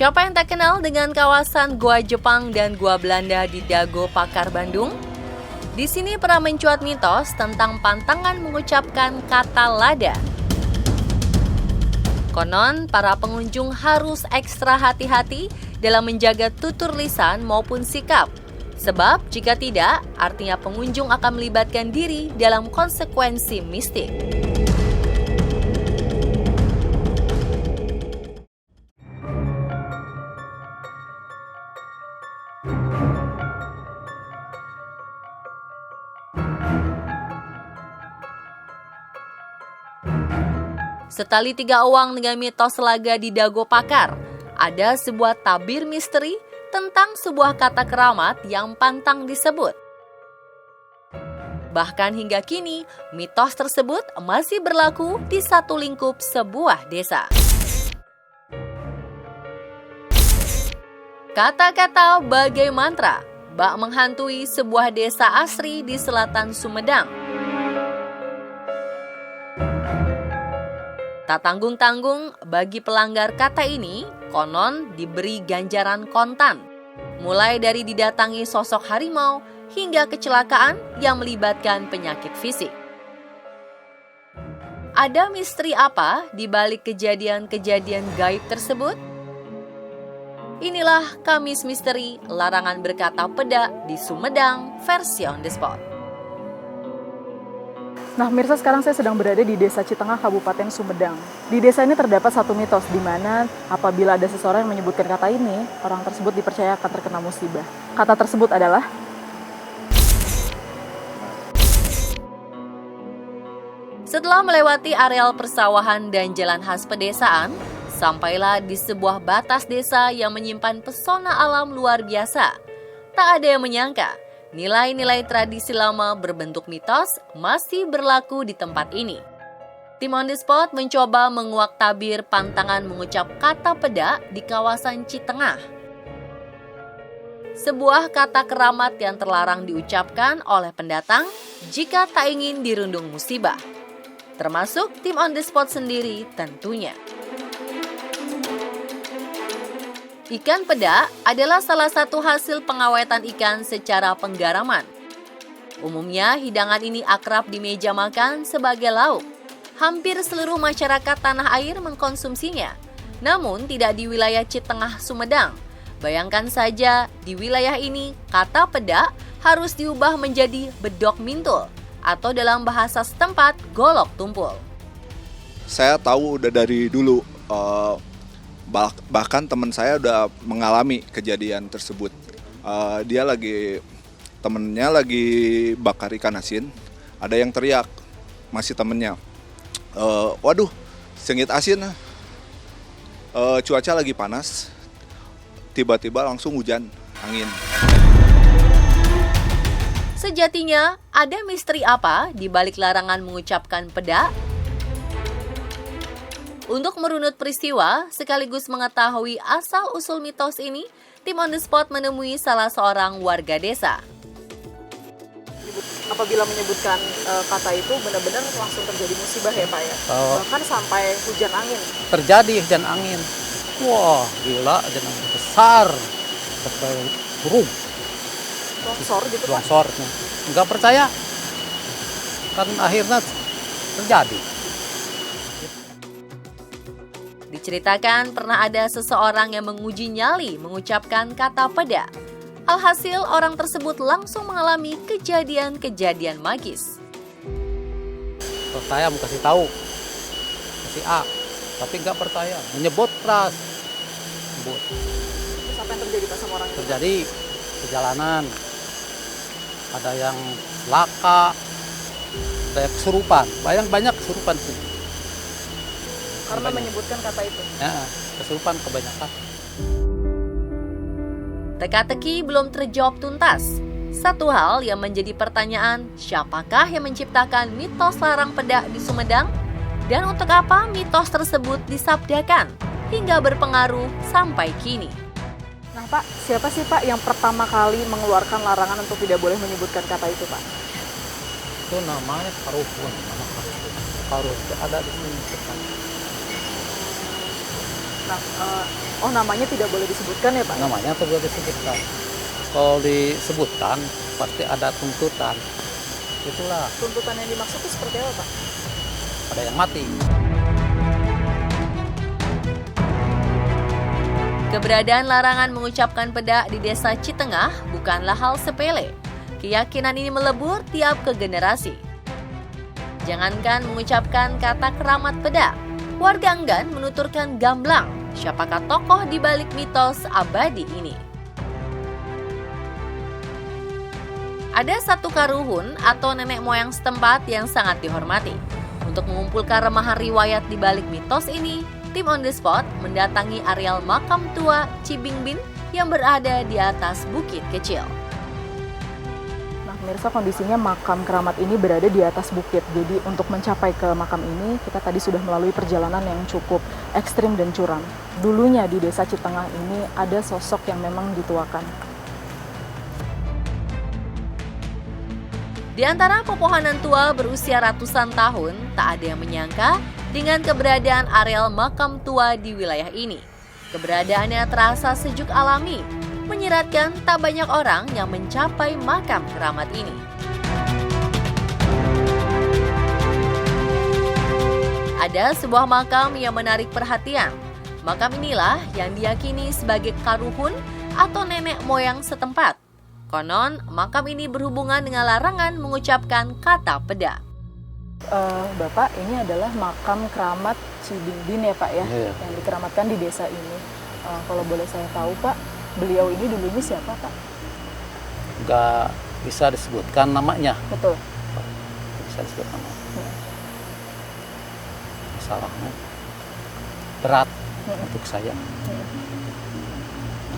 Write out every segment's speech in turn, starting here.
Siapa yang tak kenal dengan kawasan Gua Jepang dan Gua Belanda di Dago Pakar, Bandung? Di sini pernah mencuat mitos tentang pantangan mengucapkan kata lada. Konon, para pengunjung harus ekstra hati-hati dalam menjaga tutur lisan maupun sikap. Sebab jika tidak, artinya pengunjung akan melibatkan diri dalam konsekuensi mistik. Setali tiga uang dengan mitos laga di Dago Pakar, ada sebuah tabir misteri tentang sebuah kata keramat yang pantang disebut. Bahkan hingga kini, mitos tersebut masih berlaku di satu lingkup sebuah desa. Kata-kata bagai mantra bak menghantui sebuah desa asri di selatan Sumedang. Tak tanggung-tanggung, bagi pelanggar kata ini, konon diberi ganjaran kontan. Mulai dari didatangi sosok harimau hingga kecelakaan yang melibatkan penyakit fisik. Ada misteri apa di balik kejadian-kejadian gaib tersebut? Inilah Kamis Misteri, larangan berkata peda di Sumedang versi On The Spot. Nah, mirsa, sekarang saya sedang berada di Desa Citengah, Kabupaten Sumedang. Di desa ini terdapat satu mitos di mana apabila ada seseorang yang menyebutkan kata ini, orang tersebut dipercaya akan terkena musibah. Kata tersebut adalah Setelah melewati areal persawahan dan jalan khas pedesaan, sampailah di sebuah batas desa yang menyimpan pesona alam luar biasa. Tak ada yang menyangka, nilai-nilai tradisi lama berbentuk mitos masih berlaku di tempat ini. Tim On The Spot mencoba menguak tabir pantangan mengucap kata peda di kawasan Citengah. Sebuah kata keramat yang terlarang diucapkan oleh pendatang jika tak ingin dirundung musibah. Termasuk tim On The Spot sendiri tentunya. Ikan peda adalah salah satu hasil pengawetan ikan secara penggaraman. Umumnya hidangan ini akrab di meja makan sebagai lauk. Hampir seluruh masyarakat tanah air mengkonsumsinya. Namun tidak di wilayah Citengah Sumedang. Bayangkan saja di wilayah ini kata peda harus diubah menjadi bedok mintul atau dalam bahasa setempat golok tumpul. Saya tahu udah dari dulu. Bahkan teman saya udah mengalami kejadian tersebut. Temennya lagi bakar ikan asin, ada yang teriak, masih temennya, waduh, sengit asin. Cuaca lagi panas, tiba-tiba langsung hujan, angin. Sejatinya, ada misteri apa di balik larangan mengucapkan peda? Untuk merunut peristiwa, sekaligus mengetahui asal-usul mitos ini, tim On The Spot menemui salah seorang warga desa. apabila menyebutkan kata itu benar-benar langsung terjadi musibah ya Pak ya? Bahkan sampai hujan angin. Terjadi hujan angin. Wah, gila, hujan angin besar. Sampai burung. Longsor gitu Pak? Longsornya. Nggak percaya. Kan akhirnya terjadi. Diceritakan pernah ada seseorang yang menguji nyali mengucapkan kata peda. Alhasil orang tersebut langsung mengalami kejadian-kejadian magis. Percaya mau kasih tahu. Kasih A. Tapi nggak percaya. Menyebut keras. Menyebut. Terus apa yang terjadi Pak sama orang itu? Terjadi perjalanan. Ada yang laka. Ada yang kesurupan. Banyak kesurupan sih. Karena menyebutkan kata itu? Ya, kesurupan kebanyakan. Teka-teki belum terjawab tuntas. Satu hal yang menjadi pertanyaan, siapakah yang menciptakan mitos larang peda di Sumedang? Dan untuk apa mitos tersebut disabdakan hingga berpengaruh sampai kini? Nah Pak, siapa sih Pak yang pertama kali mengeluarkan larangan untuk tidak boleh menyebutkan kata itu Pak? Itu namanya Karuhun. Karuhun ada di sini. Nah, namanya tidak boleh disebutkan ya Pak? Namanya tuh boleh disebutkan. Kalau disebutkan pasti ada tuntutan. Itulah Tuntutan yang dimaksud itu seperti apa Pak? ada yang mati. Keberadaan larangan mengucapkan peda di Desa Citengah bukanlah hal sepele. Keyakinan ini melebur tiap ke generasi. Jangankan mengucapkan kata keramat peda, warga enggan menuturkan gamblang. Siapakah tokoh di balik mitos abadi ini? Ada satu karuhun atau nenek moyang setempat yang sangat dihormati. Untuk mengumpulkan remahan riwayat di balik mitos ini, tim On The Spot mendatangi areal makam tua Cibingbin yang berada di atas bukit kecil. Nah, pemirsa, kondisinya makam keramat ini berada di atas bukit. Jadi untuk mencapai ke makam ini, kita tadi sudah melalui perjalanan yang cukup ekstrim dan curam. Dulunya di Desa Citengah ini ada sosok yang memang dituakan. Di antara pepohonan tua berusia ratusan tahun, tak ada yang menyangka dengan keberadaan areal makam tua di wilayah ini. Keberadaannya terasa sejuk alami, menyeratkan tak banyak orang yang mencapai makam keramat ini. Ada sebuah makam yang menarik perhatian. Makam inilah yang diyakini sebagai karuhun atau nenek moyang setempat. Konon, makam ini berhubungan dengan larangan mengucapkan kata peda. Bapak, ini adalah makam keramat Cibingbin ya Pak ya, Iya. yang dikeramatkan di desa ini. Kalau boleh saya tahu Pak, beliau ini dulunya siapa Pak? Nggak bisa disebutkan namanya. Betul. Nggak bisa disebut namanya. Hmm. Masalahnya berat untuk saya.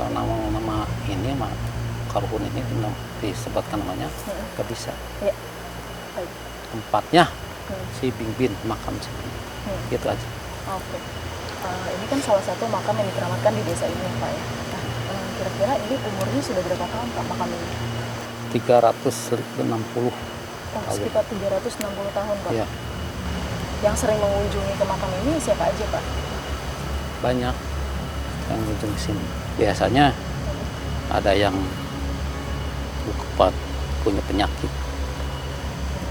Kalau nama ini mah karuhun ini disebutkan namanya nggak bisa. Ya. Baik. Tempatnya Cibingbin, makam Cibingbin. Gitu aja. Oke. Ini kan salah satu makam yang dikeramatkan di desa ini ya Pak ya. Nah, kira-kira ini umurnya sudah berapa tahun Pak makam ini? 360 Sekitar 360 tahun Pak. ya, Yang sering mengunjungi ke makam ini siapa aja Pak? banyak yang ujung sini. Biasanya ada yang punya penyakit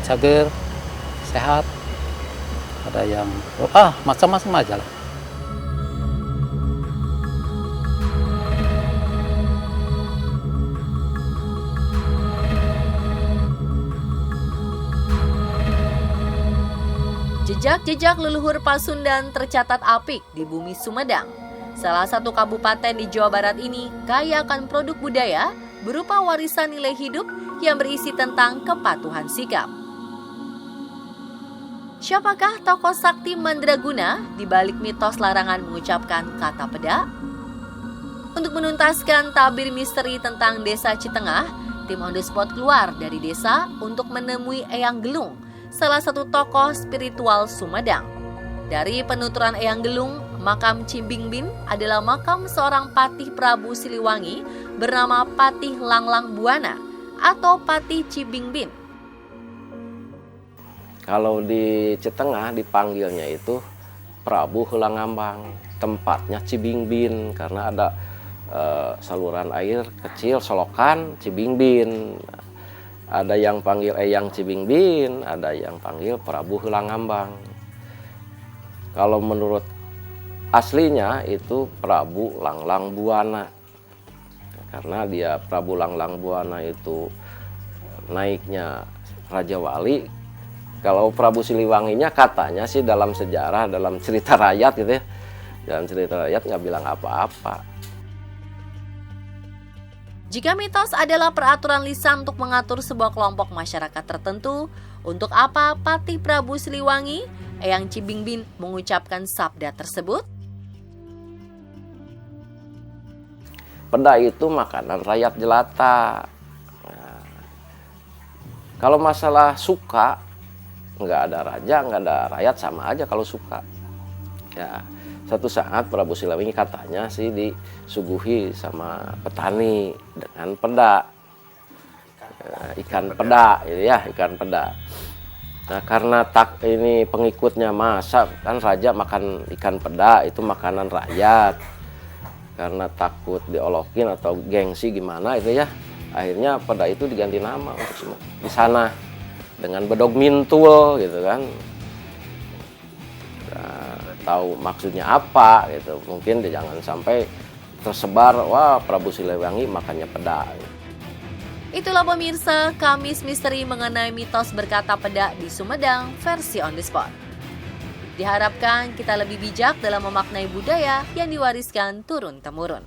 cager, sehat, ada yang macam-macam aja lah. Jejak-jejak leluhur Pasundan tercatat apik di bumi Sumedang. Salah satu kabupaten di Jawa Barat ini kaya akan produk budaya berupa warisan nilai hidup yang berisi tentang kepatuhan sikap. Siapakah tokoh sakti mandraguna di balik mitos larangan mengucapkan kata peda? Untuk menuntaskan tabir misteri tentang Desa Citengah, tim On The Spot keluar dari desa untuk menemui Eyang Gelung, salah satu tokoh spiritual Sumedang. Dari penuturan Eyang Gelung, makam Cibingbin adalah makam seorang Patih Prabu Siliwangi bernama Patih Langlang Buana atau Patih Cibingbin. Kalau di Citengah dipanggilnya itu Prabu Heulangambang, tempatnya Cibingbin karena ada saluran air kecil solokan Cibingbin. Ada yang panggil Eyang Cibingbin, ada yang panggil Prabu Heulangambang. Kalau menurut aslinya itu Prabu Langlang Buana. Karena dia Prabu Langlang Buana itu naiknya Raja Wali. Kalau Prabu Siliwanginya katanya sih dalam sejarah, dalam cerita rakyat gitu ya. Dalam cerita rakyat nggak bilang apa-apa. Jika mitos adalah peraturan lisan untuk mengatur sebuah kelompok masyarakat tertentu, untuk apa Patih Prabu Siliwangi, Eyang Cibingbin mengucapkan sabda tersebut? Peda itu makanan rakyat jelata. Nah, kalau masalah suka, nggak ada raja, nggak ada rakyat, sama aja kalau suka. Ya, satu saat Prabu Siliwangi katanya sih disuguhi sama petani dengan peda, ikan peda, ya ikan peda. Nah, karena ini pengikutnya masa kan raja makan ikan peda itu makanan rakyat. Karena takut diolokin atau gengsi gimana itu ya. Akhirnya peda itu diganti nama untuk semua di sana dengan bedog mintul gitu kan. Nah, tahu maksudnya apa gitu. Mungkin jangan sampai tersebar wah Prabu Siliwangi makannya peda. Itulah pemirsa, Kamis Misteri mengenai mitos berkata peda di Sumedang versi on the spot. Diharapkan kita lebih bijak dalam memaknai budaya yang diwariskan turun-temurun.